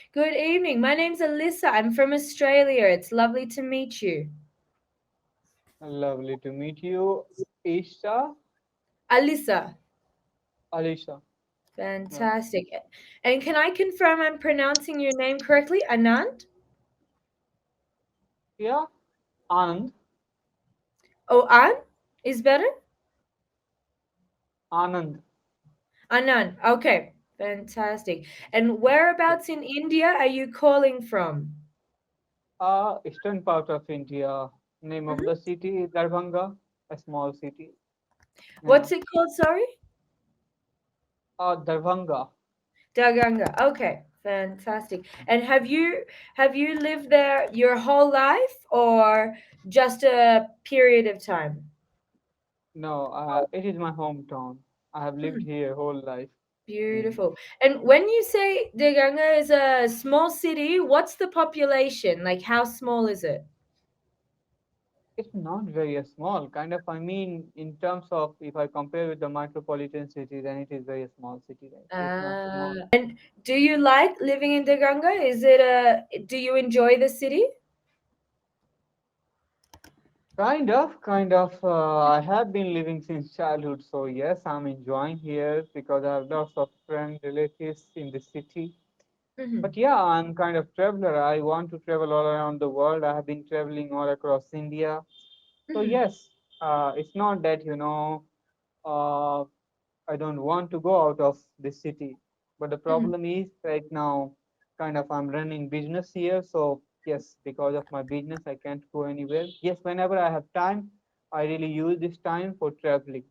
Good evening. My name's Alyssa. I'm from Australia. It's lovely to meet you. Lovely to meet you, Isha, Alyssa. Alisha. Yeah, Fantastic. And can I confirm I'm pronouncing your name correctly? Anand? yeah, Anand, Oh, An is better? Anand, Anand. Okay. Fantastic. And whereabouts in India are you calling from? eastern part of India. Name of Mhm. the city is Darbhanga, a small city. Yeah, What's it called? Sorry? Darbhanga. Daganga. Okay. Fantastic. And have you lived there your whole life or just a period of time? No, it is my hometown. I have lived Mhm. here whole life. Mm. Beautiful. And when you say Daganga is a small city, what's the population? Like, how small is it? It's not very small. Kind of, I mean, in terms of if I compare with the metropolitan city, then it is very small city, right? So it's not small. And do you like living in Daganga? Do you enjoy the city? Kind of, kind of. I have been living since childhood, so yes, I'm enjoying here because I have lots of friends, relatives in the city. But Mm-hmm. yeah, I'm kind of traveler. I want to travel all around the world. I have been traveling all across India. So Mm-hmm. yes, it's not that, uh, I don't want to go out of the city. But the Mm-hmm. problem is right now, kind of I'm running business here. So yes, because of my business, I can't go anywhere. Yes, whenever I have time, I really use this time for traveling.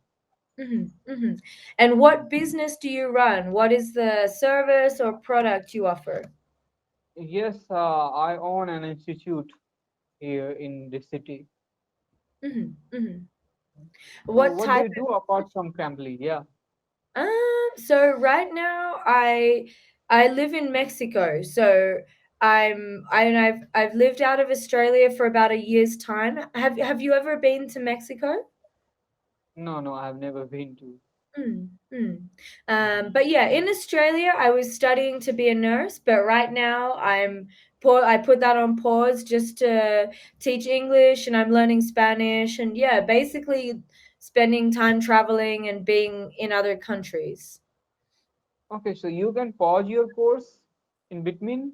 Mm-hmm. Mm-hmm. And what business do you run? What is the service or product you offer? Yes, I own an institute here in the city. Mm-hmm. Mm-hmm. So What what do type you do apart from Cambly? Yeah. so right now I live in Mexico. So I've lived out of Australia for about a year's time. Have you ever been to Mexico? No, no, I have never been to. Mm, mm. But yeah, in Australia, I was studying to be a nurse, but right now I put that on pause just to teach English, and I'm learning Spanish, and yeah, basically spending time traveling and being in other countries. Okay, so you can pause your course in between.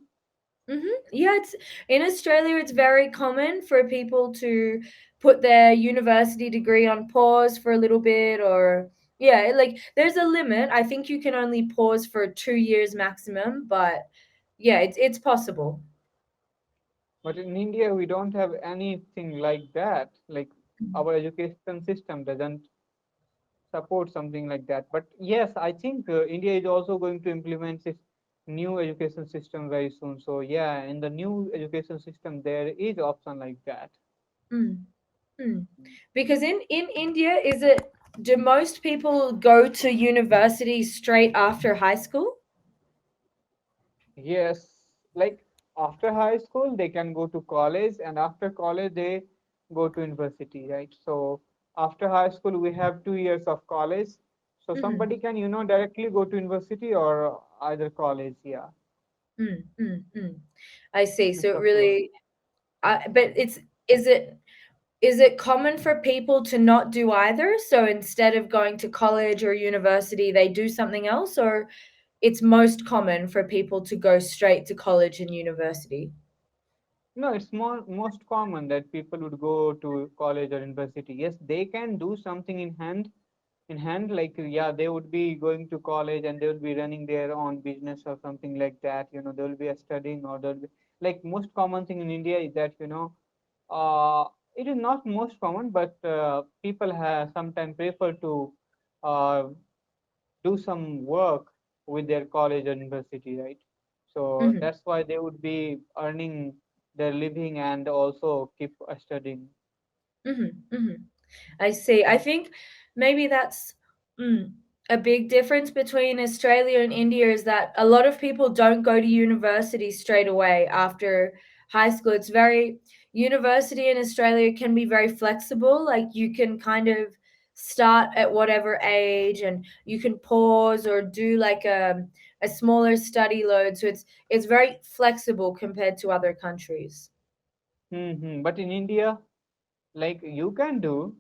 Yeah, it's in Australia. It's very common for people to put their university degree on pause for a little bit, or yeah, like there's a limit. I think you can only pause for 2 years maximum, but yeah, it's possible. But in India, we don't have anything like that. Like our education system doesn't support something like that. But yes, I think India is also going to implement this new education system very soon. So yeah, in the new education system, there is option like that. Mm, mm. Because in India, is it do most people go to university straight after high school? Yes, like after high school, they can go to college, and after college, they go to university, right? So after high school, we have 2 years of college. So Mm-hmm. somebody can, directly go to university or either college. Yeah, Mm, mm, mm. I see. So it's it up to us. really, but is it is it common for people to not do either? So instead of going to college or university, they do something else, or it's most common for people to go straight to college and university? No, it's most common that people would go to college or university. Yes, they can do something in hand, like yeah, they would be going to college and they will be running their own business or something like that. They will be studying or they'll be like most common thing in India is that uh, it is not most common, but people have sometimes prefer to uh, do some work with their college or university, right? So Mhm, that's why they would be earning their living and also keep studying. mhm, mhm. I see. I think maybe that's mm, a big difference between Australia and India is that a lot of people don't go to university straight away after high school. It's very university in Australia can be very flexible. Like you can kind of start at whatever age and you can pause or do like a smaller study load, so it's very flexible compared to other countries. But in India, like you can do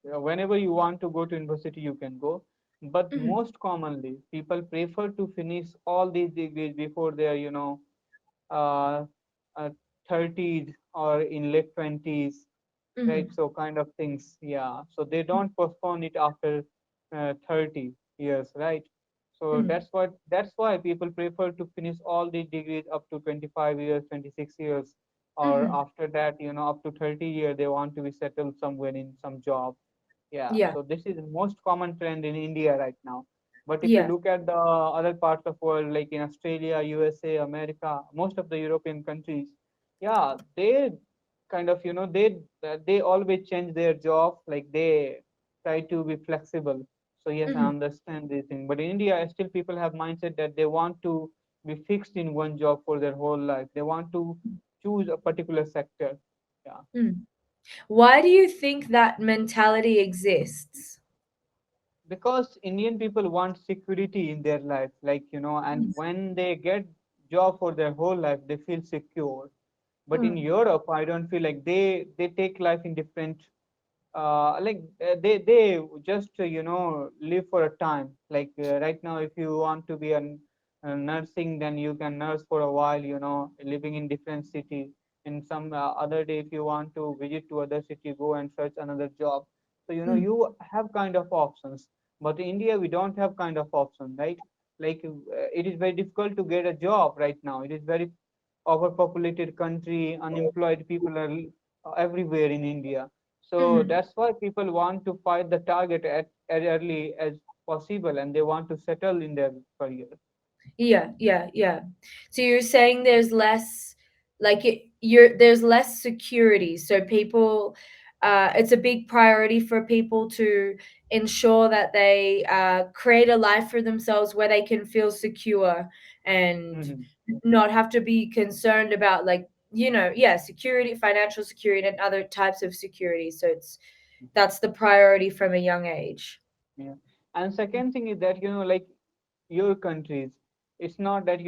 whenever you want to go to university, you can go. But Mhm, most commonly, people prefer to finish all these degrees before their, uh, uh, 30s or in late 20s, right? mhm, So kind of things, yeah. So they don't postpone it after 30 years, right? So mhm, that's why people prefer to finish all the degrees up to 25 years, 26 years, or mhm. after that, up to 30 years, they want to be settled somewhere in some job. Yeah, Yeah, so this is the most common trend in India right now. But if you yeah. look at the other parts of world, like in Australia, USA, America, most of the European countries, yeah, they kind of, they always change their job, like they try to be flexible. So yes, I Mhm, understand this thing. But in India, still people have mindset that they want to be fixed in one job for their whole life. They want to choose a particular sector. Yeah. mhm. Why do you think that mentality exists? Because Indian people want security in their life, like, and when they get job for their whole life, they feel secure. But in Mm, Europe, I don't feel like they take life in different, they just live for a time. Like right now, if you want to be a nursing, then you can nurse for a while, living in different city. In some other day, if you want to visit to other city, go and search another job. So mm, you have kind of options. But in India, we don't have kind of option, right? Like it is very difficult to get a job right now. It is very overpopulated country. Unemployed people are everywhere in India. So mhm. that's why people want to fight the target at as early as possible, and they want to settle in their career. Yeah, yeah, yeah. So you're saying there's less, like there's less security. So people, it's a big priority for people to ensure that they create a life for themselves where they can feel secure and Mhm. not have to be concerned about, like, yeah, security, financial security, and other types of security. So that's the priority from a young age. Yeah. And second thing is that, like your countries, it's not that,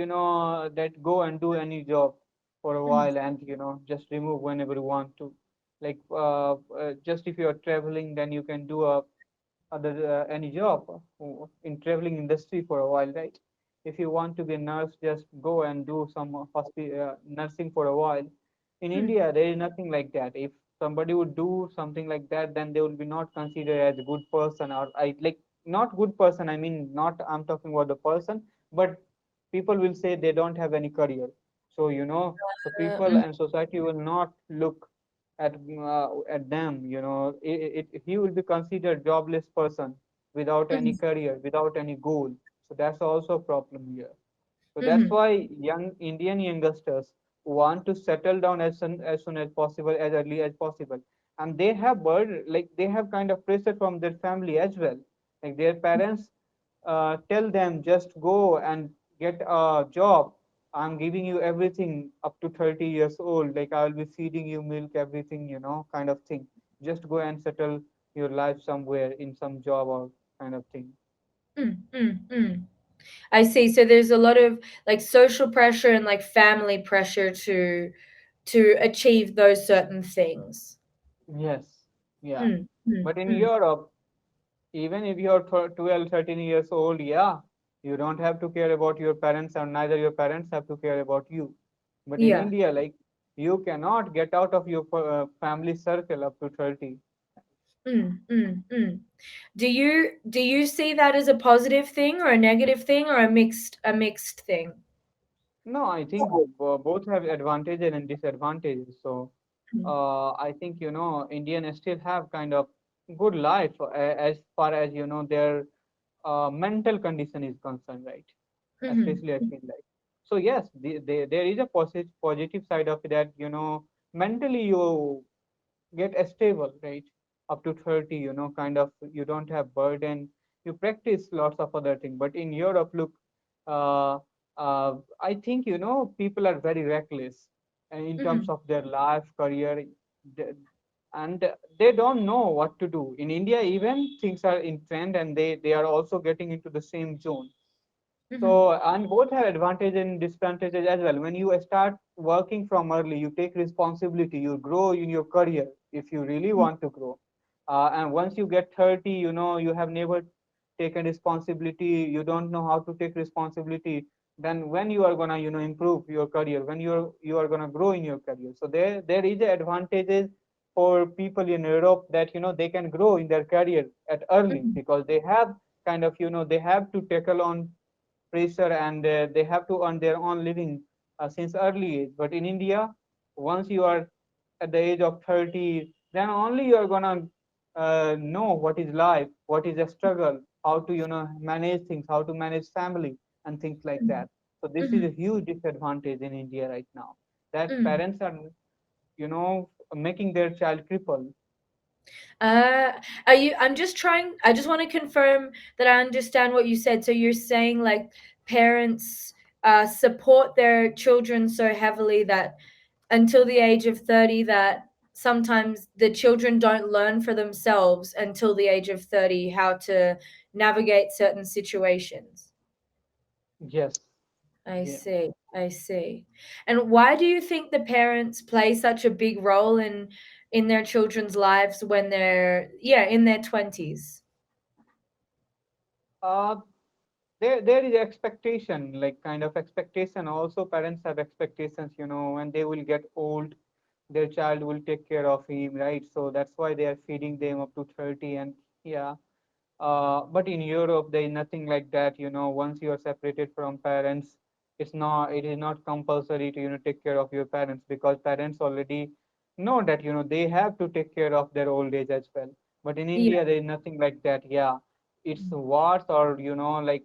that go and do any job for a Mm, while and, just remove whenever you want to. Like, just if you're traveling, then you can do a other any job in traveling industry for a while, right? If you want to be a nurse, just go and do some nursing for a while. In mm, India, there is nothing like that. If somebody would do something like that, then they will be not considered as a good person, or I like not good person. I mean, not I'm talking about the person, but people will say they don't have any career. So so people mm, and society will not look at them. He will be considered jobless person without any mm, career, without any goal. So that's also a problem here. So that's mm, why young Indian youngsters want to settle down as soon as possible, as early as possible. And they have like they have kind of pressure from their family as well. Like their parents tell them just go and get a job. I'm giving you everything up to 30 years old. Like I'll be feeding you milk, everything, kind of thing. Just go and settle your life somewhere in some job or kind of thing. mm, mm, mm. I see. So there's a lot of like social pressure and like family pressure to achieve those certain things. Yes, yeah. Mm, mm, But in mm. Europe, even if you're 12, 13 years old, yeah, you don't have to care about your parents, and neither your parents have to care about you. But in Yeah. India, like you cannot get out of your family circle up to 30. Mm, mm, mm. Do you see that as a positive thing or a negative thing or a mixed thing? No, I think both have advantages and disadvantages. So Mm, I think Indians still have kind of good life as far as their mental condition is concerned, right? mhm, Especially I feel like. So yes, there is a positive side of it that mentally you get stable, right? Up to 30, kind of you don't have burden. You practice lots of other things. But in Europe, look, uh, I think people are very reckless in terms mhm, of their life, career, th- and they don't know what to do. In India, even things are in trend, and they are also getting into the same zone. Mhm. So, and both have advantages and disadvantages as well. When you start working from early, you take responsibility, you grow in your career if you really Mhm. want to grow. And once you get 30, you have never taken responsibility, you don't know how to take responsibility. Then when you are gonna, improve your career, when you are gonna grow in your career. So there is advantages for people in Europe that they can grow in their career at early Mhm. because they have kind of they have to tackle on pressure and they have to earn their own living since early age. But in India, once you are at the age of 30, then only you are gonna know what is life, what is a struggle, how to manage things, how to manage family and things like Mhm. that. So this is a Mhm. huge disadvantage in India right now that Mhm. parents are making their child cripple. Uh, are you? I'm just trying. I just want to confirm that I understand what you said. So you're saying like parents support their children so heavily that until the age of 30, that sometimes the children don't learn for themselves until the age of 30 how to navigate certain situations. Yes. I Yeah. see. I see. And why do you think the parents play such a big role in their children's lives when they're in their 20s? Uh, there is expectation, like kind of expectation. Also, parents have expectations, when they will get old, their child will take care of him, right? So that's why they are feeding them up to 30. And yeah, but in Europe, there is nothing like that. Once you are separated from parents, it is not compulsory to, take care of your parents because parents already know that, they have to take care of their old age as well. But in Yeah. India, there is nothing like that. Yeah, it's wars or, like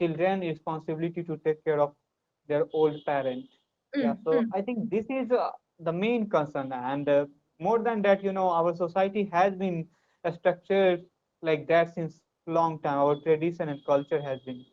children responsibility to take care of their old parent. Yeah, Mm, so mm, I think this is the main concern. And more than that, our society has been structured like that since long time. Our tradition and culture has been.